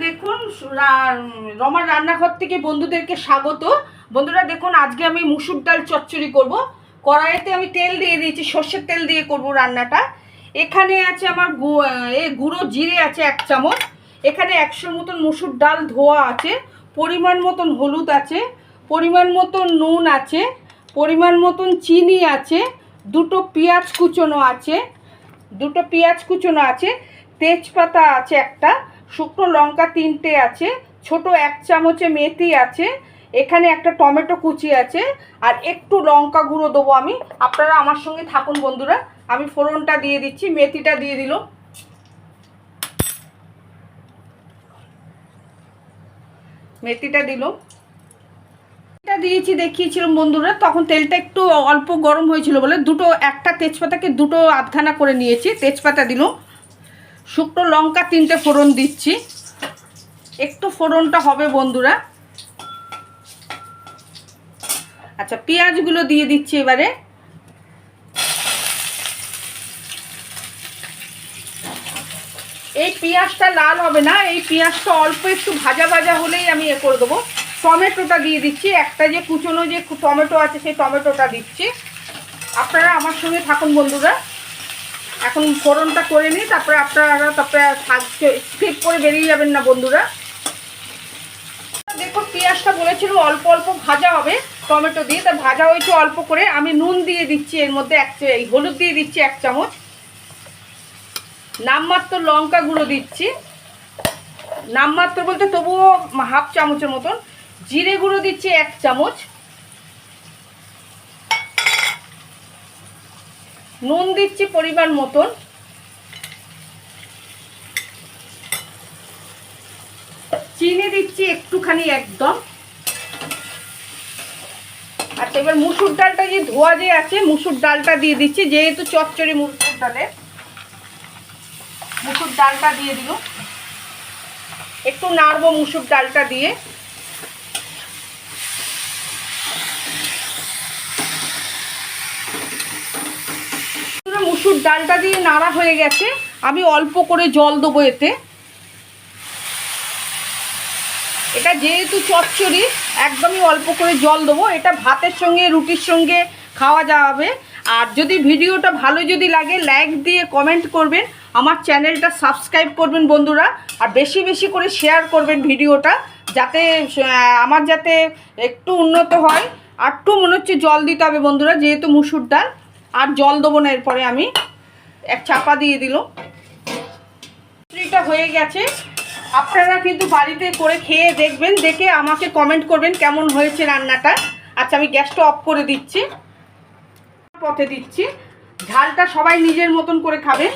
দেখুন রমার রান্নাঘর থেকে বন্ধুদেরকে স্বাগত। বন্ধুরা দেখুন, আজকে আমি মুসুর ডাল চচ্চড়ি করব। কড়াইতে আমি তেল দিয়ে দিয়েছি, সর্ষের তেল দিয়ে করব রান্নাটা। এখানে আছে আমার গুঁড়ো জিরে আছে 1 চামচ। এখানে 100 মতন মুসুর ডাল ধোয়া আছে, পরিমাণ মতন হলুদ আছে, পরিমাণ মতন নুন আছে, পরিমাণ মতন চিনি আছে, দুটো পেঁয়াজ কুচোনো আছে, তেজপাতা আছে একটা, শুকনো লঙ্কা 3টে আছে, ছোট 1 চামচে মেথি আছে, এখানে একটা টমেটো কুচি আছে, আর একটু লঙ্কা গুঁড়ো দেবো আমি। আপনারা আমার সঙ্গে থাকুন বন্ধুরা। আমি ফোড়নটা দিয়ে দিচ্ছি, মেথিটা দিয়ে দিল, দিয়েছি দেখিয়েছিলাম বন্ধুরা, তখন তেলটা একটু অল্প গরম হয়েছিল বলে একটা তেজপাতাকে দুটো আধখানা করে নিয়েছি, তেজপাতা দিল, শুকনো লঙ্কা 3টে ফোড়ন দিচ্ছি, একটু ফোড়নটা হবে বন্ধুরা। আচ্ছা, পেঁয়াজগুলো দিয়ে দিচ্ছি এবারে। এই পেঁয়াজটা লাল হবে না, এই পেঁয়াজটা অল্প একটু ভাজা ভাজা হলেই আমি করে দেবো। টমেটোটা দিয়ে দিচ্ছি, একটা যে কুচনো যে টমেটো আছে সেই টমেটোটা দিচ্ছি। আপনারা আমার সঙ্গে থাকুন বন্ধুরা। এখন ফোড়নটা করে নিই, তারপরে আপনারা স্কিপ করে বেরিয়ে যাবেন না বন্ধুরা। দেখো, পেঁয়াজটা বলেছিল অল্প অল্প ভাজা হবে টমেটো দিয়ে, তা ভাজা হয়েছে অল্প করে। আমি নুন দিয়ে দিচ্ছি এর মধ্যে, হলুদ দিয়ে দিচ্ছি 1 চামচ, নামমাত্র লঙ্কা গুঁড়ো দিচ্ছি, নামমাত্র বলতে তবুও হাফ চামচের মতন, জিরে গুঁড়ো দিচ্ছি 1 চামচ, নুন দিচ্ছি পরিমাণ মতন, চিনি দিচ্ছি একটুখানি একদম। আচ্ছা, এবার মুসুর ডালটা যে ধোয়া যে আছে মুসুর ডালটা দিয়ে দিচ্ছি, যেহেতু চচ্চড়ি মুসুর ডালটা দিয়ে দিল, একটু নাড়বো মুসুর ডালটা দিয়ে। মুসুর ডালটা দিয়ে নাড়া হয়ে গেছে, আমি অল্প করে জল দেবো এতে। এটা যেহেতু চচ্চড়ি, একদমই অল্প করে জল দেবো। এটা ভাতের সঙ্গে রুটির সঙ্গে খাওয়া যাবে। আর যদি ভিডিওটা ভালো যদি লাগে, লাইক দিয়ে কমেন্ট করবেন, আমার চ্যানেলটা সাবস্ক্রাইব করবেন বন্ধুরা, আর বেশি বেশি করে শেয়ার করবেন ভিডিওটা, যাতে আমার একটু উন্নত হয়। আর একটু মনে হচ্ছে জল দিতে হবে বন্ধুরা, যেহেতু মুসুর ডাল, আর জল দেবো না। এরপরে আমি এক চাপা দিয়ে দিল। এটা হয়ে গেছে। আপনারা কিন্তু বাড়িতে করে খেয়ে দেখবেন, দেখে আমাকে কমেন্ট করবেন কেমন হয়েছে রান্নাটা। আচ্ছা, আমি গ্যাসটা অফ করে দিচ্ছি, পথে দিচ্ছি। ঝালটা সবাই নিজের মতন করে খাবে।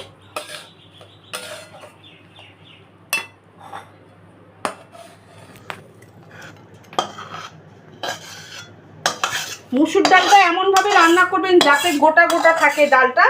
মুসুর ডালটা এমনভাবে রান্না করবেন যাতে গোটা গোটা থাকে ডালটা,